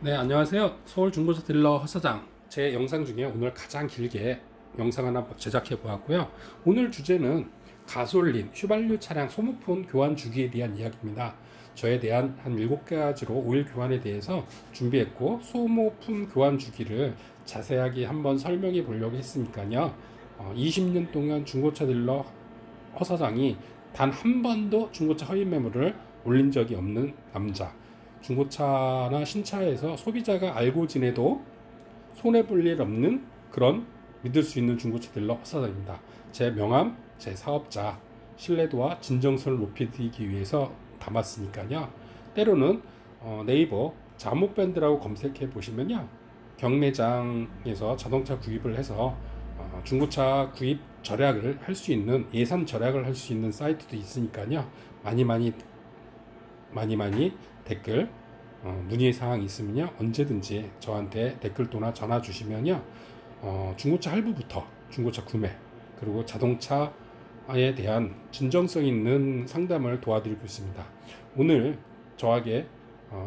네, 안녕하세요. 서울 중고차 딜러 허사장. 제 영상 중에 오늘 가장 길게 영상 하나 제작해 보았고요. 오늘 주제는 가솔린, 휘발유 차량 소모품 교환 주기에 대한 이야기입니다. 저에 대한 한 7가지로 오일 교환에 대해서 준비했고, 소모품 교환 주기를 자세하게 한번 설명해 보려고 했으니까요. 20년 동안 중고차 딜러 허사장이 단 한 번도 중고차 허위 매물을 올린 적이 없는 남자. 중고차나 신차에서 소비자가 알고 지내도 손해볼 일 없는 그런 믿을 수 있는 중고차 딜러 허사장입니다. 제 명함, 제 사업자, 신뢰도와 진정성을 높이기 위해서 담았으니까요. 때로는 네이버 자목밴드라고 검색해 보시면요. 경매장에서 자동차 구입을 해서 중고차 구입 절약을 할 수 있는 예산 절약을 할 수 있는 사이트도 있으니까요. 많이 댓글 문의 사항 있으면요 언제든지 저한테 댓글 또나 전화 주시면요 중고차 할부부터 중고차 구매 그리고 자동차에 대한 진정성 있는 상담을 도와드리고 있습니다. 오늘 저에게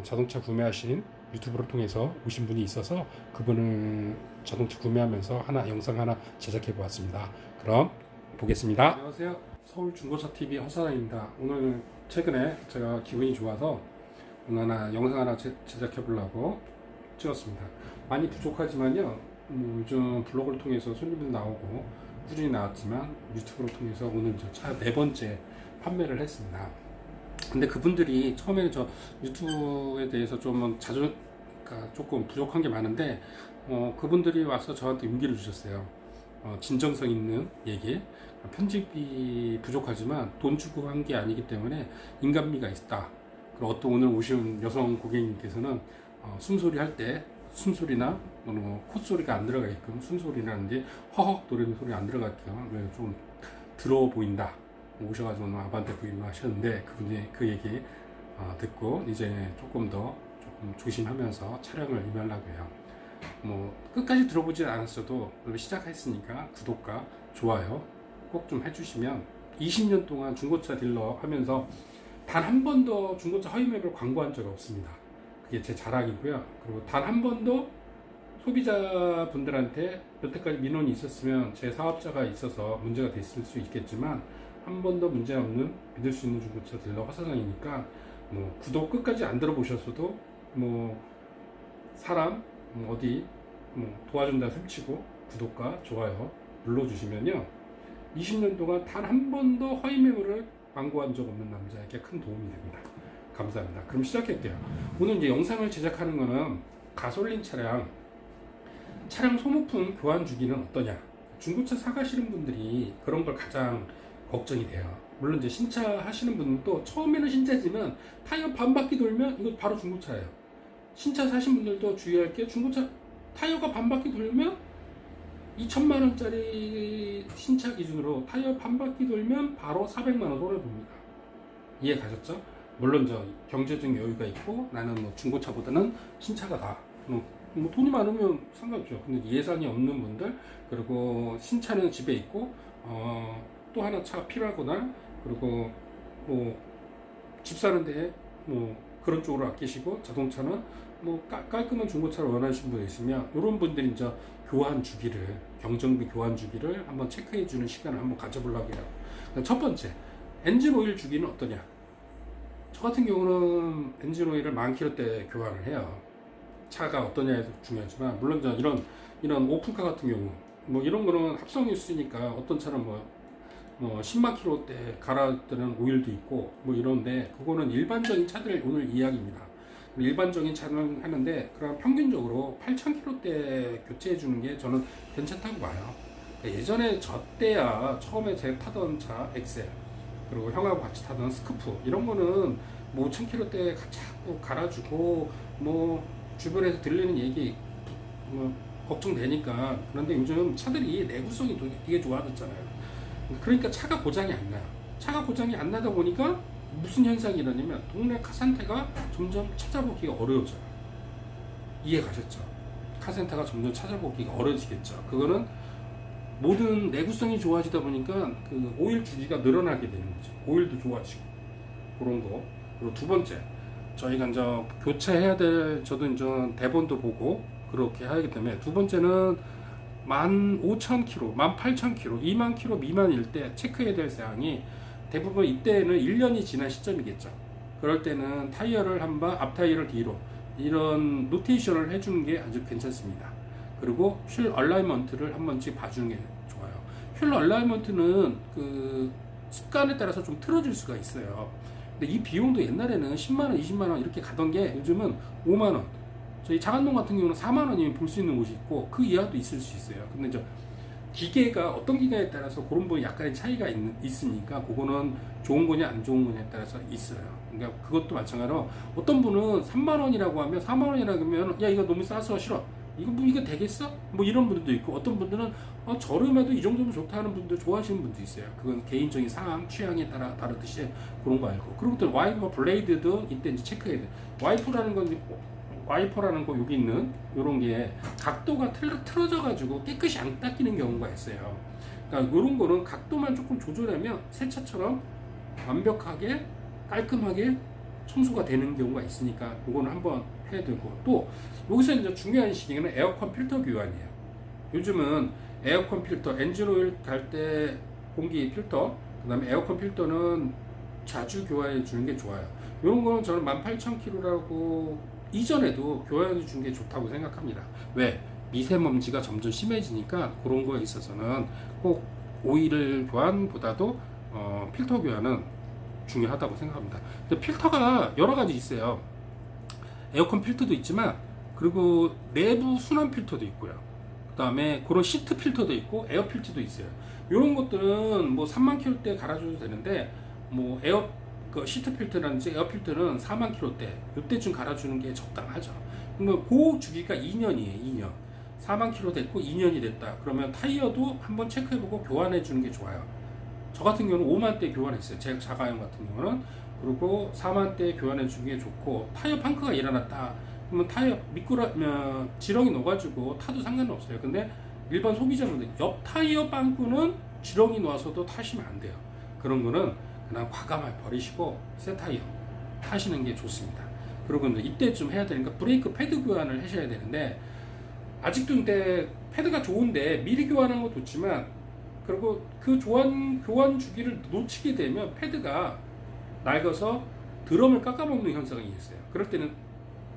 자동차 구매하신 유튜브를 통해서 오신 분이 있어서 그분을 자동차 구매하면서 영상 하나 제작해 보았습니다. 그럼 보겠습니다. 안녕하세요. 서울 중고차 TV 허사장입니다. 오늘 최근에 제가 기분이 좋아서 오늘 영상 하나 제작해 보려고 찍었습니다. 많이 부족하지만요. 요즘 블로그를 통해서 손님들 나오고 꾸준히 나왔지만 유튜브를 통해서 오늘 차 4번째 판매를 했습니다. 근데 그분들이 처음에는 저 유튜브에 대해서 조금 조금 부족한 게 많은데 그분들이 와서 저한테 용기를 주셨어요. 진정성 있는 얘기, 편집이 부족하지만 돈 주고 한 게 아니기 때문에 인간미가 있다. 그리고 어떤 오늘 오신 여성 고객님께서는 숨소리 할 때 숨소리나 콧소리가 안 들어가게끔 숨소리라는데 허헉 노래는 소리 안 들어가게끔 좀 들어 보인다. 오셔가지고 오늘 아반떼 구입을 하셨는데 그분이 그 얘기 듣고 이제 조금 조심하면서 촬영을 임하려고 해요. 끝까지 들어보진 않았어도 시작했으니까 구독과 좋아요 꼭 좀 해주시면 20년 동안 중고차 딜러 하면서 단 한 번도 중고차 허위 매물 광고한 적 없습니다. 그게 제 자랑이고요. 그리고 단 한 번도 소비자분들한테 여태까지 민원이 있었으면 제 사업자가 있어서 문제가 됐을 수 있겠지만 한 번도 문제 없는 믿을 수 있는 중고차 딜러 허사장이니까 구독 끝까지 안 들어보셨어도 사람 어디 도와준다 셈치고 구독과 좋아요 눌러주시면요 20년 동안 단 한 번도 허위 매물을 광고한 적 없는 남자에게 큰 도움이 됩니다. 감사합니다. 그럼 시작할게요. 오늘 이제 영상을 제작하는 거는 가솔린 차량 소모품 교환 주기는 어떠냐. 중고차 사가시는 분들이 그런 걸 가장 걱정이 돼요. 물론 이제 신차 하시는 분도 처음에는 신차지만 타이어 반 바퀴 돌면 이거 바로 중고차예요. 신차 사신 분들도 주의할 게 중고차 타이어가 반 바퀴 돌면 2천만 원짜리 신차 기준으로 타이어 반 바퀴 돌면 바로 400만 원 손해봅니다. 이해 가셨죠? 물론 경제적 여유가 있고 나는 중고차보다는 신차가 다 돈이 많으면 상관없죠. 근데 예산이 없는 분들 그리고 신차는 집에 있고 또 하나 차가 필요하거나 그리고 집 사는데 그런 쪽으로 아끼시고 자동차는 깔끔한 중고차를 원하시는 분이 있으면 이런 분들이 이제 경정비 교환 주기를 한번 체크해 주는 시간을 한번 가져보려고 해요. 첫 번째, 엔진 오일 주기는 어떠냐? 저 같은 경우는 엔진 오일을 10,000km대 교환을 해요. 차가 어떠냐에도 중요하지만 물론 이런 오픈카 같은 경우 이런 거는 합성유 쓰니까 어떤 차는 10만 km대 갈아드는 오일도 있고 이런데 그거는 일반적인 차들 오늘 이야기입니다. 일반적인 차는 하는데 그럼 평균적으로 8,000km대 교체해 주는 게 저는 괜찮다고 봐요. 예전에 저 때야 처음에 제가 타던 차 엑셀 그리고 형하고 같이 타던 스쿠프 이런 거는 5,000km대 자꾸 갈아주고 주변에서 들리는 얘기 걱정되니까. 그런데 요즘 차들이 내구성이 되게 좋아졌잖아요. 그러니까 차가 고장이 안 나요. 차가 고장이 안 나다 보니까 무슨 현상이 일어나냐면 동네 카센터가 점점 찾아보기가 어려워져요. 이해 가셨죠? 카센터가 점점 찾아보기가 어려워지겠죠. 그거는 모든 내구성이 좋아지다 보니까 오일 주기가 늘어나게 되는 거죠. 오일도 좋아지고 그런 거. 그리고 두 번째, 저희가 이제 교체해야 될 저도 이제 대본도 보고 그렇게 하기 때문에 두 번째는 15,000km, 18,000km, 20,000km 미만일 때 체크해야 될 사항이 대부분 이때는 1년이 지난 시점이겠죠. 그럴 때는 타이어를 한번 앞 타이어를 뒤로 이런 로테이션을 해주는 게 아주 괜찮습니다. 그리고 휠 얼라이먼트를 한 번씩 봐주는 게 좋아요. 휠 얼라이먼트는 그 습관에 따라서 좀 틀어질 수가 있어요. 근데 이 비용도 옛날에는 10만원, 20만원 이렇게 가던 게 요즘은 5만원. 저희 장안동 같은 경우는 4만원이면 볼 수 있는 곳이 있고 그 이하도 있을 수 있어요. 근데 저 기계가 어떤 기계에 따라서 그런 부분 약간의 차이가 있으니까 그거는 좋은 거냐 안 좋은 거냐에 따라서 있어요. 그러니까 그것도 마찬가지로 어떤 분은 3만 원이라고 하면 4만 원이라고 하면 야 이거 너무 싸서 싫어. 이거 뭐 이거 되겠어? 뭐 이런 분들도 있고 어떤 분들은 저렴해도 이 정도면 좋다 하는 분들 좋아하시는 분도 있어요. 그건 개인적인 상황, 취향에 따라 다르듯이 그런 거 알고. 그리고 또 와이퍼 블레이드도 이때 이제 체크해야 돼. 와이퍼라는 거 여기 있는 요런 게 각도가 틀어져 가지고 깨끗이 안 닦이는 경우가 있어요. 그러니까 요런 거는 각도만 조금 조절하면 새 차처럼 완벽하게 깔끔하게 청소가 되는 경우가 있으니까 요거는 한번 해야 되고 또 여기서 이제 중요한 시기는 에어컨 필터 교환이에요. 요즘은 에어컨 필터 엔진 오일 갈 때 공기 필터 그다음에 에어컨 필터는 자주 교환해 주는 게 좋아요. 요런 거는 저는 18,000km라고 이전에도 교환해 주는 게 좋다고 생각합니다. 왜? 미세먼지가 점점 심해지니까 그런 거에 있어서는 꼭 오일 교환보다도 필터 교환은 중요하다고 생각합니다. 근데 필터가 여러 가지 있어요. 에어컨 필터도 있지만 그리고 내부 순환 필터도 있고요. 그 다음에 그런 시트 필터도 있고 에어 필터도 있어요. 이런 것들은 뭐 3만 킬로대 갈아줘도 되는데 뭐 그 시트 필터라든지 에어 필터는 4만 킬로대 이때쯤 갈아주는 게 적당하죠. 그러면 그 주기가 2년이에요. 2년. 4만 킬로 됐고 2년이 됐다. 그러면 타이어도 한번 체크해보고 교환해 주는 게 좋아요. 저 같은 경우는 5만 대 교환했어요. 제 자가용 같은 경우는. 그리고 4만 대 교환해 주는 게 좋고 타이어 펑크가 일어났다. 그러면 타이어 미끄러면 지렁이 넣어가지고 타도 상관은 없어요. 근데 일반 소비자분들 옆 타이어 빵꾸는 지렁이 넣어서도 타시면 안 돼요. 그런 거는 그냥 과감하게 버리시고 새 타이어 타시는 게 좋습니다. 그리고 이때쯤 해야 되니까 브레이크 패드 교환을 하셔야 되는데 아직도 근데 패드가 좋은데 미리 교환하는 것도 좋지만 그리고 그 교환 주기를 놓치게 되면 패드가 낡아서 드럼을 깎아먹는 현상이 있어요. 그럴 때는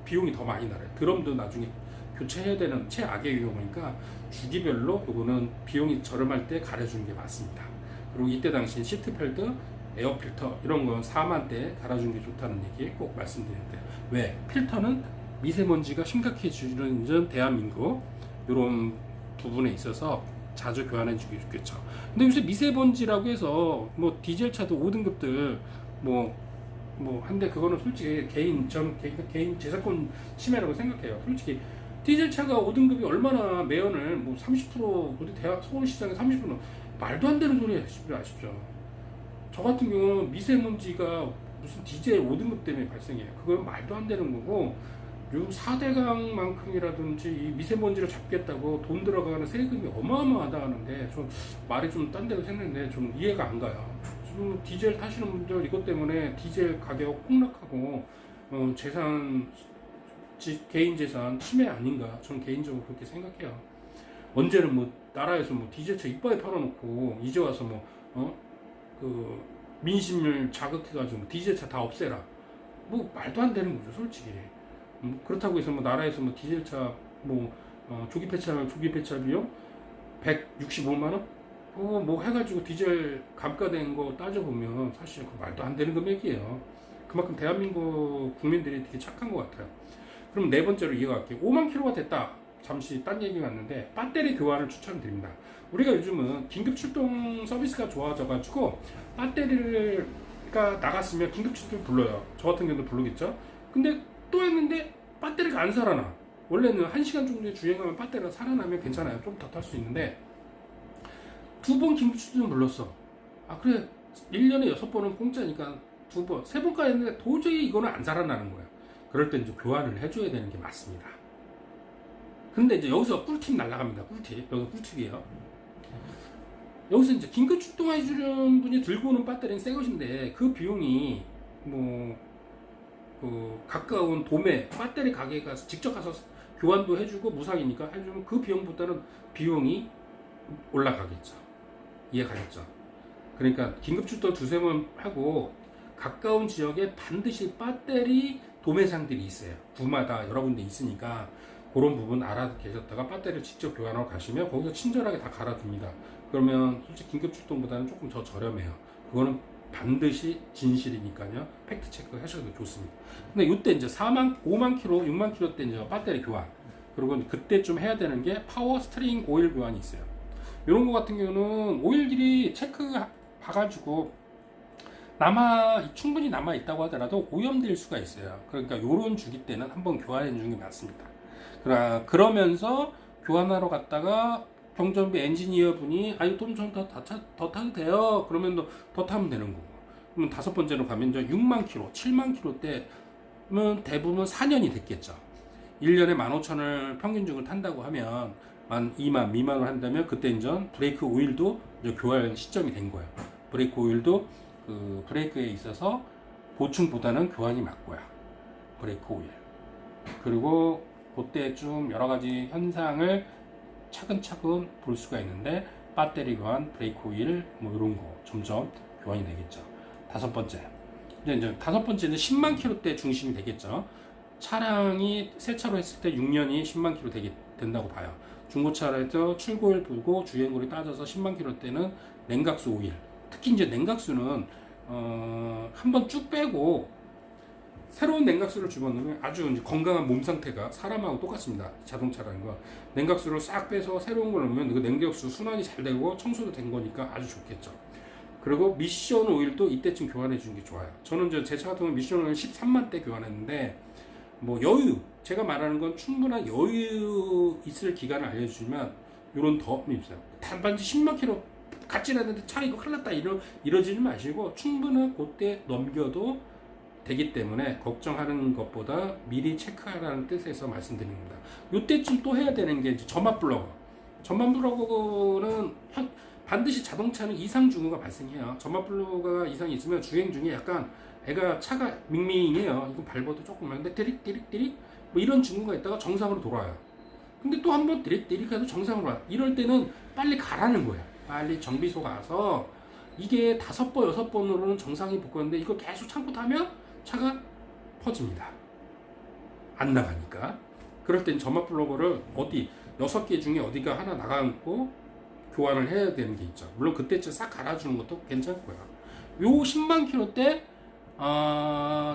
비용이 더 많이 나요. 드럼도 나중에 교체해야 되는 최악의 위험이니까 주기별로 요거는 비용이 저렴할 때 갈아주는 게 맞습니다. 그리고 이때 당시 시트 펠트, 에어 필터 이런 건 4만 대 갈아주는 게 좋다는 얘기 꼭 말씀드리는데요. 왜? 필터는 미세먼지가 심각해지는 대한민국 이런 부분에 있어서 자주 교환해 주기 좋겠죠. 근데 요새 미세먼지라고 해서 뭐 디젤 차도 5등급들 한데 그거는 솔직히 개인 재산권 침해라고 생각해요. 솔직히 디젤 차가 5등급이 얼마나 매연을 뭐 30% 우리 서울시장에 30% 말도 안 되는 소리 아십시오. 저 같은 경우는 미세먼지가 무슨 디젤 5등급 때문에 발생해요. 그건 말도 안 되는 거고 요 4대강만큼이라든지 이 미세먼지를 잡겠다고 돈 들어가는 세금이 어마어마하다 하는데 좀 말이 좀 딴 데로 생겼는데 좀 이해가 안 가요. 지금 디젤 타시는 분들 이것 때문에 디젤 가격 폭락하고 개인 재산 침해 아닌가 저는 개인적으로 그렇게 생각해요. 언제는 뭐 나라에서 뭐 디젤차 이빨에 팔아놓고 이제 와서 그 민심을 자극해가지고 뭐 디젤차 다 없애라. 뭐 말도 안 되는 거죠, 솔직히. 그렇다고 해서 뭐 나라에서 뭐 디젤차 조기 폐차 비용 165만 원? 그거 뭐 해가지고 디젤 감가된 거 따져보면 사실 그 말도 안 되는 금액이에요. 그만큼 대한민국 국민들이 되게 착한 것 같아요. 그럼 네 번째로 이어갈게요. 5만 킬로가 됐다. 잠시 딴 얘기가 왔는데 배터리 교환을 추천드립니다. 우리가 요즘은 긴급 출동 서비스가 좋아져가지고 배터리가 나갔으면 긴급 출동 불러요. 저 같은 경우도 부르겠죠. 근데 또 했는데 배터리가 안 살아나. 원래는 1시간 정도에 주행하면 배터리가 살아나면 괜찮아요. 좀 더 탈 수 있는데 2번 긴급 출동 불렀어. 아 그래 1년에 6번은 공짜니까 2번 3번까지 했는데 도저히 이거는 안 살아나는 거예요. 그럴 때 이제 교환을 해줘야 되는 게 맞습니다. 근데 이제 여기서 꿀팁 날라갑니다. 꿀팁. 여기 꿀팁이에요. 여기서 이제 긴급 출동해주는 분이 들고 오는 배터리는 새 것인데 그 비용이 그 가까운 도매 배터리 가게에 가서 직접 가서 교환도 해주고 무상이니까 해주면 그 비용보다는 비용이 올라가겠죠. 이해가겠죠? 그러니까 긴급 출동 두세 번 하고 가까운 지역에 반드시 배터리 도매상들이 있어요. 구마다 여러 군데 있으니까 그런 부분 알아 계셨다가 배터리를 직접 교환하고 가시면 거기서 친절하게 다 갈아줍니다. 그러면 솔직히 긴급 출동보다는 조금 더 저렴해요. 그거는 반드시 진실이니까요. 팩트 체크 하셔도 좋습니다. 근데 이때 이제 5만 킬로, 6만 킬로 때 이제 배터리 교환. 그리고 그때 좀 해야 되는 게 파워 스트링 오일 교환이 있어요. 이런 거 같은 경우는 오일들이 체크 봐가지고 충분히 남아 있다고 하더라도 오염될 수가 있어요. 그러니까 요런 주기 때는 한번 교환해 주는 게 맞습니다. 그러면서 교환하러 갔다가 경전비 엔지니어 분이 아니 좀 더 타도 돼요. 그러면 더 타면 되는 거고. 그러면 5번째로 가면 이제 6만 킬로, 7만 킬로 때면 대부분 4년이 됐겠죠. 1년에 15,000을 평균적으로 탄다고 하면 한 2만 미만을 한다면 그때 이제 브레이크 오일도 이제 교환 시점이 된 거예요. 브레이크 오일도 그 브레이크에 있어서 보충보다는 교환이 맞고요. 브레이크 오일. 그리고 그때쯤 여러 가지 현상을 차근차근 볼 수가 있는데 배터리 교환, 브레이크 오일 뭐 이런 거 점점 교환이 되겠죠. 5번째. 이제 5번째는 10만 킬로대 중심이 되겠죠. 차량이 새 차로 했을 때 6년이 10만 킬로 된다고 봐요. 중고차에서 출고일 보고 주행거리 따져서 10만 킬로 때는 냉각수 오일. 특히 이제 냉각수는 한번 쭉 빼고 새로운 냉각수를 집어넣으면 아주 이제 건강한 몸 상태가 사람하고 똑같습니다. 자동차라는 거. 냉각수를 싹 빼서 새로운 걸 넣으면 그 냉각수 순환이 잘 되고 청소도 된 거니까 아주 좋겠죠. 그리고 미션 오일도 이때쯤 교환해 주는 게 좋아요. 저는 이제 제 차 같은 경우는 미션 오일 13만 대 교환했는데 뭐 여유, 제가 말하는 건 충분한 여유 있을 기간을 알려주시면 이런 덤이 있어요. 단반지 10만 킬로 같지않은데 차 이거 큰일 났다 이러지는 마시고 충분한 그때 넘겨도 되기 때문에 걱정하는 것보다 미리 체크하라는 뜻에서 말씀드립니다. 이때쯤 또 해야 되는 게 이제 점압 블로거. 점압 블로거는 반드시 자동차는 이상 징후가 발생해요. 점압 블로거가 이상이 있으면 주행 중에 약간 애가 차가 밍밍해요. 이거 밟아도 조금 하는데 디릭디릭디릭 뭐 이런 징후가 있다가 정상으로 돌아와요. 근데 또 한 번 디릭디릭 해도 정상으로 와요. 이럴 때는 빨리 가라는 거예요. 빨리 정비소 가서 이게 5번, 6번으로는 정상이 붙었는데 이거 계속 참고 타면 차가 퍼집니다. 안 나가니까. 그럴 땐 점압 블로거를 6개 중에 어디가 하나 나가고 교환을 해야 되는 게 있죠. 물론 그때쯤 싹 갈아주는 것도 괜찮고요. 요 10만 킬로 때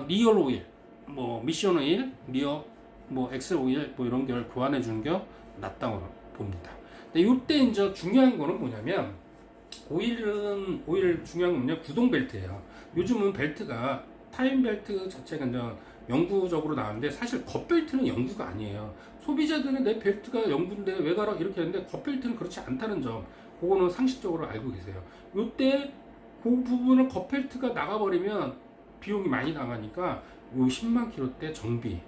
리얼 오일, 뭐 미션 오일, 뭐 엑셀 오일 뭐 이런 걸 교환해 주는 게 낫다고 봅니다. 근데 요때 이제 중요한 거는 뭐냐면 오일 중요한 건 뭐냐 구동 벨트예요. 요즘은 벨트가 타임 벨트 자체가 이제 영구적으로 나왔는데 사실 겉벨트는 영구가 아니에요. 소비자들은 내 벨트가 영구인데 왜 가라 이렇게 하는데 겉벨트는 그렇지 않다는 점 그거는 상식적으로 알고 계세요. 요때 그 부분을 겉벨트가 나가버리면 비용이 많이 나가니까 요 10만 킬로대 정비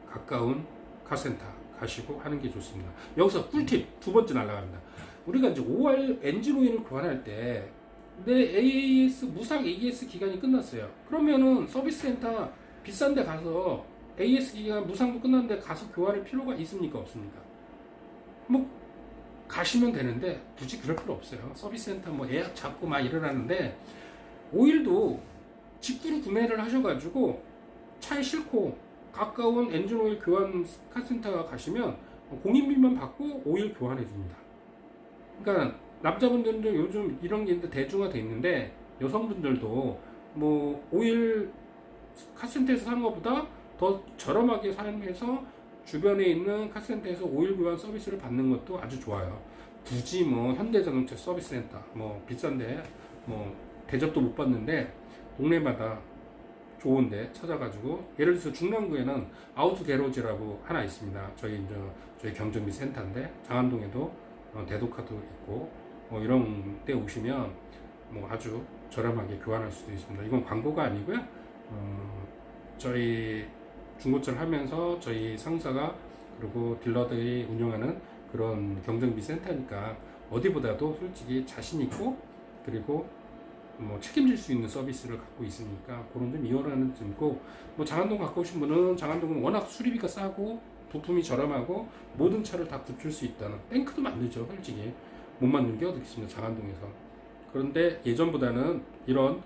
가까운 카센터 가시고 하는 게 좋습니다. 여기서 꿀팁 2번째 날라갑니다. 우리가 이제 5월 엔진 오일을 교환할 때 내 AAS 무상 AS 기간이 끝났어요. 그러면은 서비스 센터 비싼 데 가서 AS 기간 무상도 끝났는데 가서 교환할 필요가 있습니까? 없습니까? 뭐 가시면 되는데 굳이 그럴 필요 없어요. 서비스 센터 뭐 예약 잡고 막 일어나는데 오일도 직구로 구매를 하셔가지고 차에 싣고 가까운 엔진 오일 교환 카센터 가시면 공인비만 받고 오일 교환해 줍니다. 그러니까 남자분들도 요즘 이런 게 대중화돼 있는데 여성분들도 뭐 오일 카센터에서 사는 것보다 더 저렴하게 사용해서 주변에 있는 카센터에서 오일 교환 서비스를 받는 것도 아주 좋아요. 굳이 뭐 현대자동차 서비스 센터 뭐 비싼데 뭐 대접도 못 받는데 동네마다 좋은데 찾아가지고 예를 들어서 중랑구에는 아우트 게로지라고 하나 있습니다. 저희 경정비 센터인데 장안동에도 대도카도 있고 이런 데 오시면 뭐 아주 저렴하게 교환할 수도 있습니다. 이건 광고가 아니고요. 저희 중고차를 하면서 저희 상사가 그리고 딜러들이 운영하는 그런 경정비 센터니까 어디보다도 솔직히 자신 있고 그리고 뭐 책임질 수 있는 서비스를 갖고 있으니까 그런 점 이용하는 점이고, 뭐 장안동 갖고 오신 분은 장안동은 워낙 수리비가 싸고 부품이 저렴하고 모든 차를 다 굳힐 수 있다는, 탱크도 만들죠. 솔직히 못 만든 게 어디 있습니까, 장안동에서. 그런데 예전보다는 이런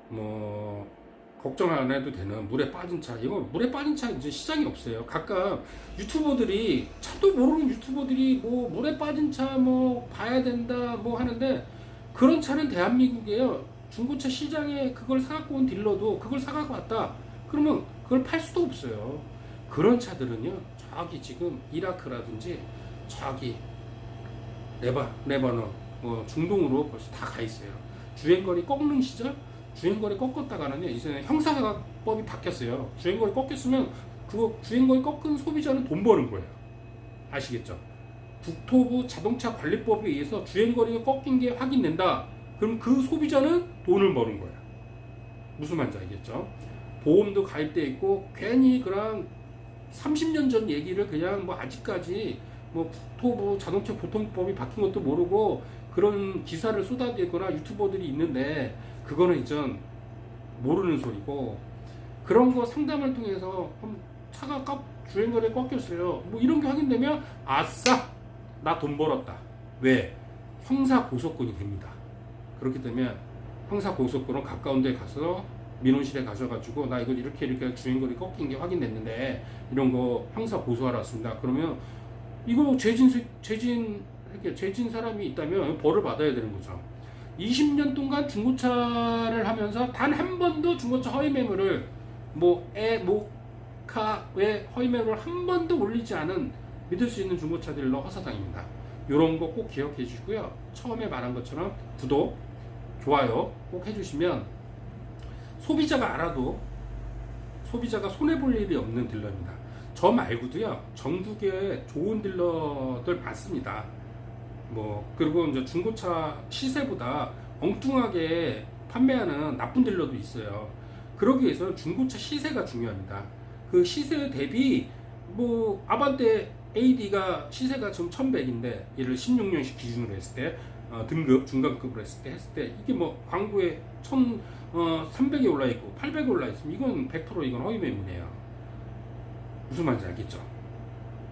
뭐 걱정 안 해도 되는 물에 빠진 차, 이거 물에 빠진 차 이제 시장이 없어요. 각각 유튜버들이, 차도 모르는 유튜버들이 뭐 물에 빠진 차 뭐 봐야 된다 뭐 하는데, 그런 차는 대한민국에요. 중고차 시장에 그걸 사갖고 온 딜러도 그걸 사갖고 왔다 그러면 그걸 팔 수도 없어요. 그런 차들은요, 저기 지금 이라크라든지 저기 레바논 뭐 중동으로 벌써 다 가 있어요. 주행거리 꺾는 시절, 주행거리 꺾었다가는요, 이제는 형사법이 바뀌었어요. 주행거리 꺾였으면 그거 주행거리 꺾은 소비자는 돈 버는 거예요. 아시겠죠? 국토부 자동차 관리법에 의해서 주행거리가 꺾인 게 확인된다. 그럼 그 소비자는 돈을 버는 거예요. 무슨 말인지 알겠죠? 보험도 가입돼 있고, 괜히 그냥 30년 전 얘기를 그냥 뭐 아직까지 뭐 국토부 자동차 교통법이 바뀐 것도 모르고 그런 기사를 쏟아내거나 유튜버들이 있는데, 그거는 이전 모르는 소리고, 그런 거 상담을 통해서 차가 주행거리에 꺾였어요, 뭐 이런 게 확인되면 아싸, 나 돈 벌었다. 왜? 형사 고소권이 됩니다. 그렇기 때문에 형사 고소권은 가까운 데 가서 민원실에 가셔가지고, 나 이거 이렇게 주행거리 꺾인 게 확인됐는데 이런 거 형사 고소하러 왔습니다. 그러면 이거 죄진 사람이 있다면 벌을 받아야 되는 거죠. 20년 동안 중고차를 하면서 단 한 번도 중고차 허위 매물을 모카의 허위 매물을 한 번도 올리지 않은 믿을 수 있는 중고차 딜러 허사장입니다. 이런 거 꼭 기억해 주시고요. 처음에 말한 것처럼 구독, 좋아요 꼭 해주시면 소비자가 알아도 소비자가 손해볼 일이 없는 딜러입니다. 저 말고도요, 전국에 좋은 딜러들 많습니다. 그리고 이제 중고차 시세보다 엉뚱하게 판매하는 나쁜 딜러도 있어요. 그러기 위해서 중고차 시세가 중요합니다. 그 시세 대비 아반떼 AD가 시세가 지금 1100인데, 얘를 16년식 기준으로 했을 때, 등급 중간급으로 했을 때 이게 광고에 1300에 올라 있고 800에 올라 있으면 이건 100% 이건 허위 매물이에요. 무슨 말인지 알겠죠?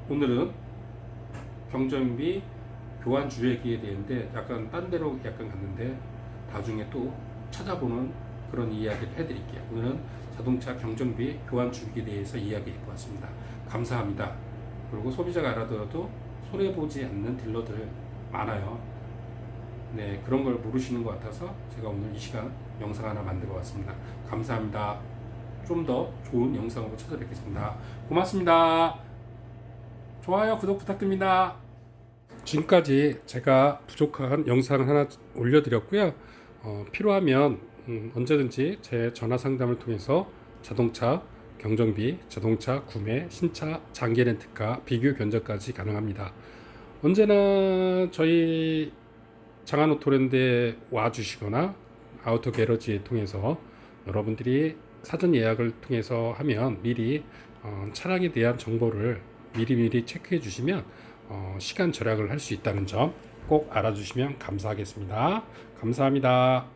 오늘은 경정비 교환 주액에 대한데 약간 딴 데로 갔는데, 나중에 또 찾아보는 그런 이야기를 해드릴게요. 오늘은 자동차 경정비 교환 주액에 대해서 이야기해 보았습니다. 감사합니다. 그리고 소비자가 알아들어도 손해보지 않는 딜러들 많아요. 네, 그런 걸 모르시는 것 같아서 제가 오늘 이 시간 영상 하나 만들어 왔습니다. 감사합니다. 좀 더 좋은 영상으로 찾아뵙겠습니다. 고맙습니다. 좋아요, 구독 부탁드립니다. 지금까지 제가 부족한 영상 하나 올려드렸고요. 필요하면 언제든지 제 전화 상담을 통해서 자동차 경정비, 자동차 구매, 신차 장기 렌트카 비교 견적까지 가능합니다. 언제나 저희 장안오토랜드에 와주시거나 아우토 게러지에 통해서 여러분들이 사전 예약을 통해서 하면 미리 차량에 대한 정보를 미리 체크해 주시면 시간 절약을 할 수 있다는 점 꼭 알아주시면 감사하겠습니다. 감사합니다.